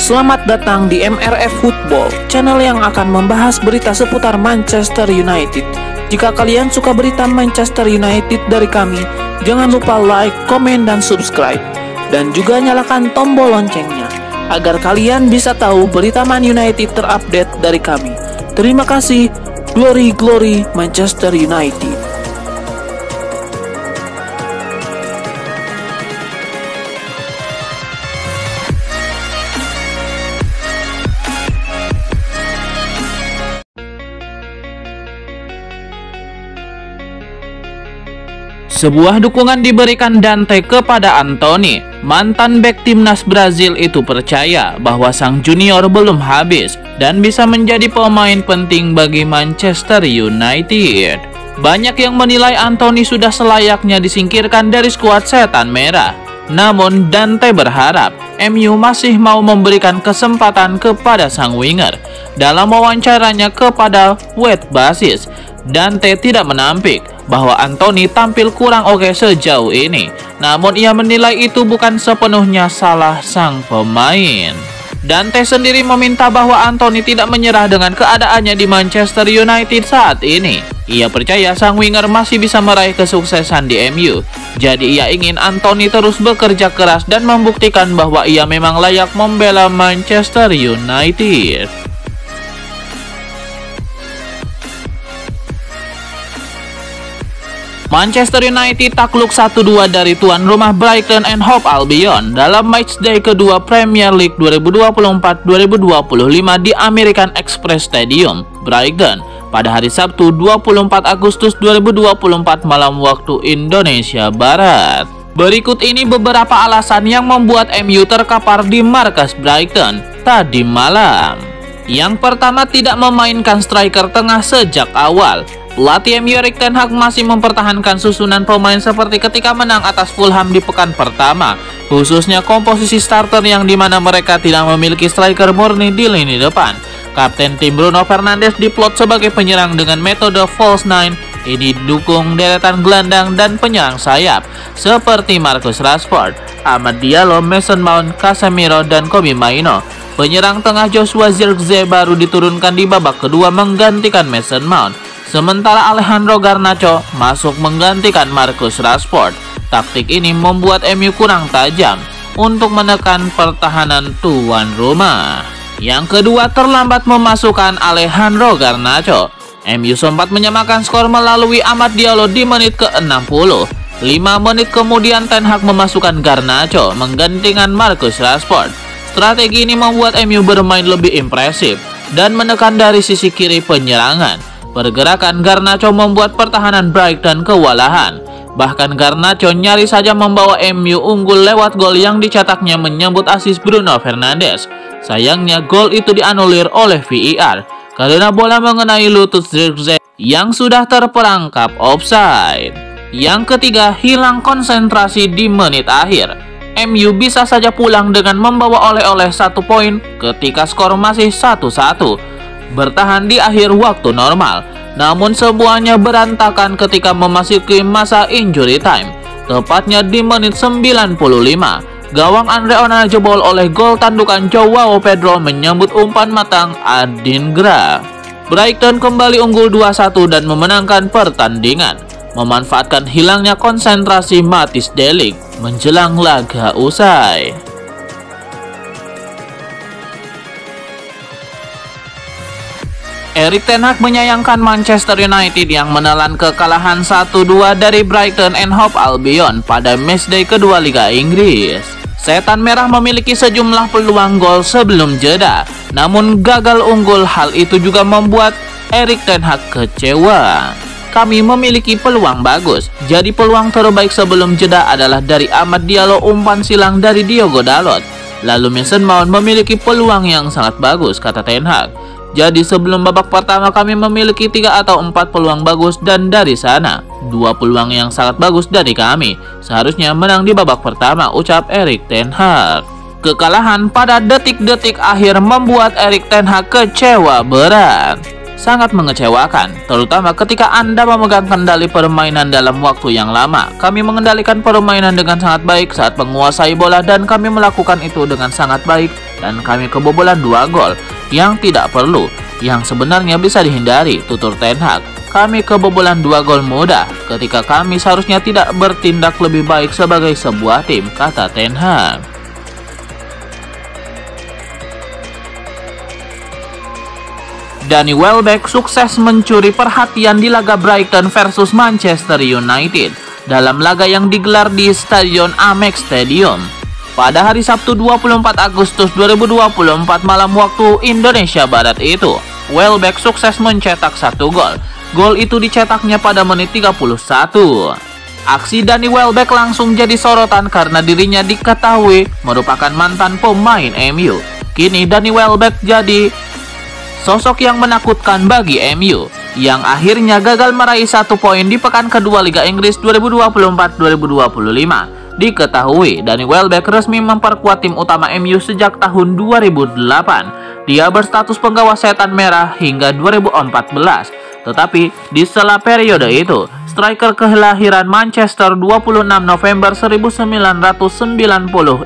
Selamat datang di MRF Football, channel yang akan membahas berita seputar Manchester United. Jika kalian suka berita Manchester United dari kami, jangan lupa like, komen, dan subscribe. Dan juga nyalakan tombol loncengnya, agar kalian bisa tahu berita Man United terupdate dari kami. Terima kasih, Glory Glory Manchester United. Sebuah dukungan diberikan Dante kepada Antony. Mantan bek timnas Brazil itu percaya bahwa sang junior belum habis dan bisa menjadi pemain penting bagi Manchester United. Banyak yang menilai Antony sudah selayaknya disingkirkan dari skuad Setan Merah. Namun Dante berharap MU masih mau memberikan kesempatan kepada sang winger. Dalam wawancaranya kepada Wet Basis, Dante tidak menampik bahwa Antony tampil kurang oke sejauh ini. Namun ia menilai itu bukan sepenuhnya salah sang pemain. Dante sendiri meminta bahwa Antony tidak menyerah dengan keadaannya di Manchester United saat ini. Ia percaya sang winger masih bisa meraih kesuksesan di MU. Jadi ia ingin Antony terus bekerja keras dan membuktikan bahwa ia memang layak membela Manchester United. Manchester United takluk 1-2 dari tuan rumah Brighton and Hove Albion dalam matchday kedua Premier League 2024-2025 di American Express Stadium, Brighton, pada hari Sabtu 24 Agustus 2024 malam waktu Indonesia Barat. Berikut ini beberapa alasan yang membuat MU terkapar di markas Brighton tadi malam. Yang pertama, tidak memainkan striker tengah sejak awal. Pelatih MU Erik ten Hag masih mempertahankan susunan pemain seperti ketika menang atas Fulham di pekan pertama, khususnya komposisi starter yang dimana mereka tidak memiliki striker murni di lini depan. Kapten tim Bruno Fernandes diplot sebagai penyerang dengan metode false nine. Ini didukung deretan gelandang dan penyerang sayap seperti Marcus Rashford, Amad Diallo, Mason Mount, Casemiro, dan Kobbie Mainoo. Penyerang tengah Joshua Zirkzee baru diturunkan di babak kedua menggantikan Mason Mount. Sementara Alejandro Garnacho masuk menggantikan Marcus Rashford. Taktik ini membuat MU kurang tajam untuk menekan pertahanan tuan rumah. Yang kedua, terlambat memasukkan Alejandro Garnacho. MU sempat menyamakan skor melalui Amad Diallo di menit ke-60. 5 menit kemudian Ten Hag memasukkan Garnacho menggantikan Marcus Rashford. Strategi ini membuat MU bermain lebih impresif dan menekan dari sisi kiri penyerangan. Pergerakan Garnacho membuat pertahanan Brighton kewalahan. Bahkan Garnacho nyaris saja membawa MU unggul lewat gol yang dicetaknya menyambut asis Bruno Fernandes. Sayangnya gol itu dianulir oleh VAR karena bola mengenai lutut Zirkzee yang sudah terperangkap offside. Yang ketiga, hilang konsentrasi di menit akhir. MU bisa saja pulang dengan membawa oleh-oleh 1 poin ketika skor masih 1-1. Bertahan di akhir waktu normal, namun semuanya berantakan ketika memasuki masa injury time. Tepatnya di menit 95, gawang Andre Onana jebol oleh gol tandukan Joao Pedro menyambut umpan matang Adingra. Brighton kembali unggul 2-1 dan memenangkan pertandingan, memanfaatkan hilangnya konsentrasi Matthijs de Ligt menjelang laga usai. Erik ten Hag menyayangkan Manchester United yang menelan kekalahan 1-2 dari Brighton and Hove Albion pada matchday kedua Liga Inggris. Setan Merah memiliki sejumlah peluang gol sebelum jeda, namun gagal unggul. Hal itu juga membuat Erik ten Hag kecewa. Kami memiliki peluang bagus, jadi peluang terbaik sebelum jeda adalah dari Amad Diallo, umpan silang dari Diogo Dalot. Lalu Mason Mount memiliki peluang yang sangat bagus, kata ten Hag. Jadi sebelum babak pertama kami memiliki 3 atau 4 peluang bagus dan dari sana 2 peluang yang sangat bagus dari kami. Seharusnya menang di babak pertama, ucap Erik ten Hag. Kekalahan pada detik-detik akhir membuat Erik ten Hag kecewa berat. sangat mengecewakan, terutama ketika Anda memegang kendali permainan dalam waktu yang lama. Kami mengendalikan permainan dengan sangat baik saat menguasai bola dan kami melakukan itu dengan sangat baik dan kami kebobolan 2 gol yang tidak perlu, yang sebenarnya bisa dihindari, tutur Ten Hag. Kami kebobolan 2 gol mudah ketika kami seharusnya tidak bertindak lebih baik sebagai sebuah tim, kata Ten Hag. Danny Welbeck sukses mencuri perhatian di laga Brighton versus Manchester United dalam laga yang digelar di Stadion Amex Stadium pada hari Sabtu 24 Agustus 2024 malam waktu Indonesia Barat itu. Welbeck sukses mencetak 1 gol. Gol itu dicetaknya pada menit 31. Aksi Danny Welbeck langsung jadi sorotan karena dirinya diketahui merupakan mantan pemain MU. Kini Danny Welbeck jadi sosok yang menakutkan bagi MU, yang akhirnya gagal meraih 1 poin di pekan kedua Liga Inggris 2024-2025. Diketahui, Danny Welbeck resmi memperkuat tim utama MU sejak tahun 2008. Dia berstatus penggawa setan merah hingga 2014. Tetapi, di sela periode itu, striker kelahiran Manchester 26 November 1990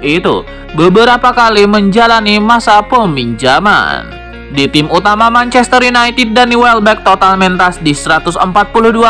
itu beberapa kali menjalani masa peminjaman. Di tim utama Manchester United, Danny Welbeck total mentas di 142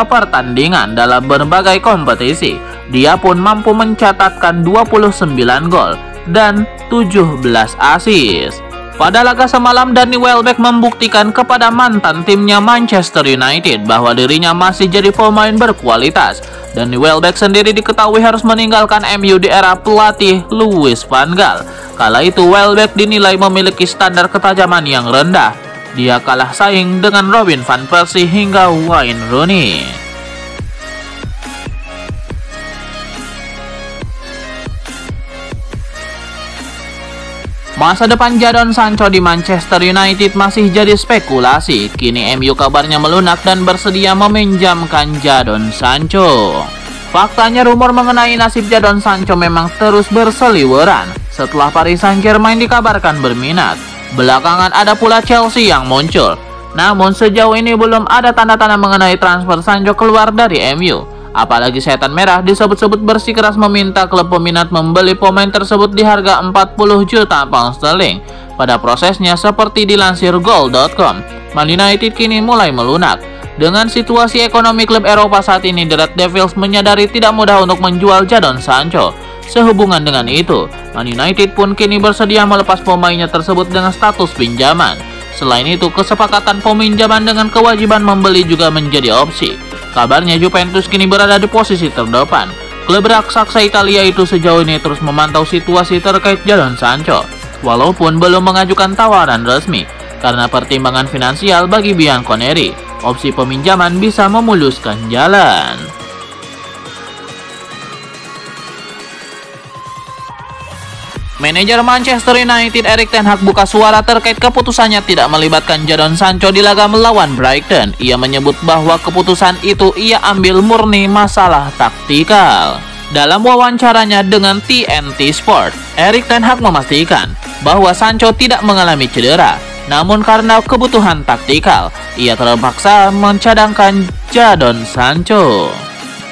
pertandingan dalam berbagai kompetisi. Dia pun mampu mencatatkan 29 gol dan 17 assist. Pada laga semalam, Danny Welbeck membuktikan kepada mantan timnya Manchester United bahwa dirinya masih jadi pemain berkualitas. Danny Welbeck sendiri diketahui harus meninggalkan MU di era pelatih Louis van Gaal. Kala itu Welbeck dinilai memiliki standar ketajaman yang rendah. Dia kalah saing dengan Robin van Persie hingga Wayne Rooney. Masa depan Jadon Sancho di Manchester United masih jadi spekulasi. Kini MU kabarnya melunak dan bersedia meminjamkan Jadon Sancho. Faktanya, rumor mengenai nasib Jadon Sancho memang terus berseliweran setelah Paris Saint-Germain dikabarkan berminat. Belakangan ada pula Chelsea yang muncul. Namun sejauh ini belum ada tanda-tanda mengenai transfer Sancho keluar dari MU. Apalagi setan merah disebut-sebut bersikeras meminta klub peminat membeli pemain tersebut di harga 40 juta pound sterling. Pada prosesnya, seperti dilansir Goal.com, Man United kini mulai melunak. Dengan situasi ekonomi klub Eropa saat ini, The Red Devils menyadari tidak mudah untuk menjual Jadon Sancho. Sehubungan dengan itu, Man United pun kini bersedia melepas pemainnya tersebut dengan status pinjaman. Selain itu, kesepakatan peminjaman dengan kewajiban membeli juga menjadi opsi. Kabarnya Juventus kini berada di posisi terdepan. Klub raksasa Italia itu sejauh ini terus memantau situasi terkait Jadon Sancho, walaupun belum mengajukan tawaran resmi. Karena pertimbangan finansial bagi Bianconeri, opsi peminjaman bisa memuluskan jalan. Manajer Manchester United Erik ten Hag buka suara terkait keputusannya tidak melibatkan Jadon Sancho di laga melawan Brighton. Ia menyebut bahwa keputusan itu ia ambil murni masalah taktikal. Dalam wawancaranya dengan TNT Sport, Erik ten Hag memastikan bahwa Sancho tidak mengalami cedera. Namun karena kebutuhan taktikal, ia terpaksa mencadangkan Jadon Sancho.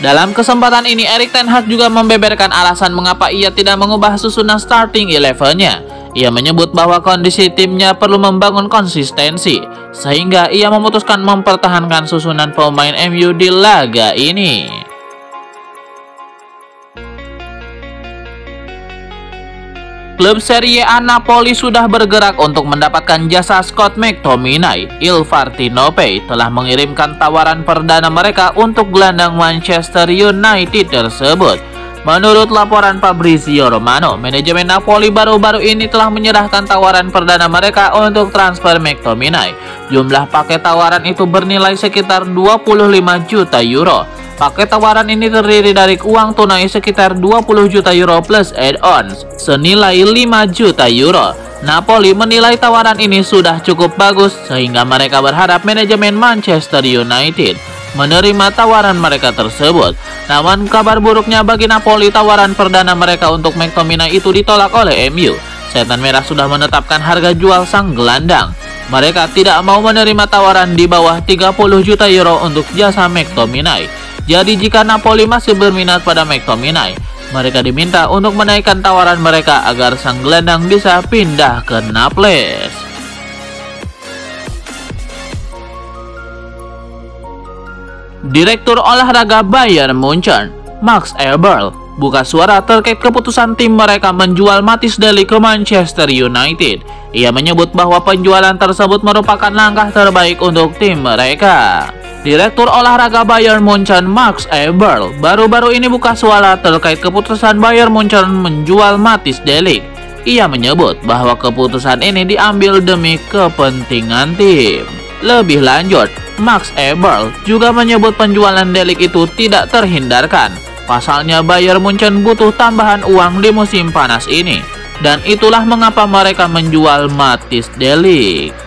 Dalam kesempatan ini, Erik ten Hag juga membeberkan alasan mengapa ia tidak mengubah susunan starting 11-nya. Ia menyebut bahwa kondisi timnya perlu membangun konsistensi, sehingga ia memutuskan mempertahankan susunan pemain MU di laga ini. Klub Serie A Napoli sudah bergerak untuk mendapatkan jasa Scott McTominay. Il Partenope telah mengirimkan tawaran perdana mereka untuk gelandang Manchester United tersebut. Menurut laporan Fabrizio Romano, manajemen Napoli baru-baru ini telah menyerahkan tawaran perdana mereka untuk transfer McTominay. Jumlah paket tawaran itu bernilai sekitar 25 juta euro. Paket tawaran ini terdiri dari uang tunai sekitar 20 juta euro plus add-ons senilai 5 juta euro. Napoli menilai tawaran ini sudah cukup bagus sehingga mereka berharap manajemen Manchester United menerima tawaran mereka tersebut. Namun kabar buruknya bagi Napoli, tawaran perdana mereka untuk McTominay itu ditolak oleh MU. Setan Merah sudah menetapkan harga jual sang gelandang. Mereka tidak mau menerima tawaran di bawah 30 juta euro untuk jasa McTominay. Jadi jika Napoli masih berminat pada McTominay, mereka diminta untuk menaikkan tawaran mereka agar sang gelandang bisa pindah ke Naples. Direktur olahraga Bayern Munchen, Max Eberl, buka suara terkait keputusan tim mereka menjual Matthijs de Ligt ke Manchester United. Ia menyebut bahwa penjualan tersebut merupakan langkah terbaik untuk tim mereka. Direktur olahraga Bayern Munchen, Max Eberl, baru-baru ini buka suara terkait keputusan Bayern Munchen menjual Matthijs de Ligt. Ia menyebut bahwa keputusan ini diambil demi kepentingan tim. Lebih lanjut, Max Eberl juga menyebut penjualan de Ligt itu tidak terhindarkan. Pasalnya Bayern Munchen butuh tambahan uang di musim panas ini, dan itulah mengapa mereka menjual Matthijs de Ligt.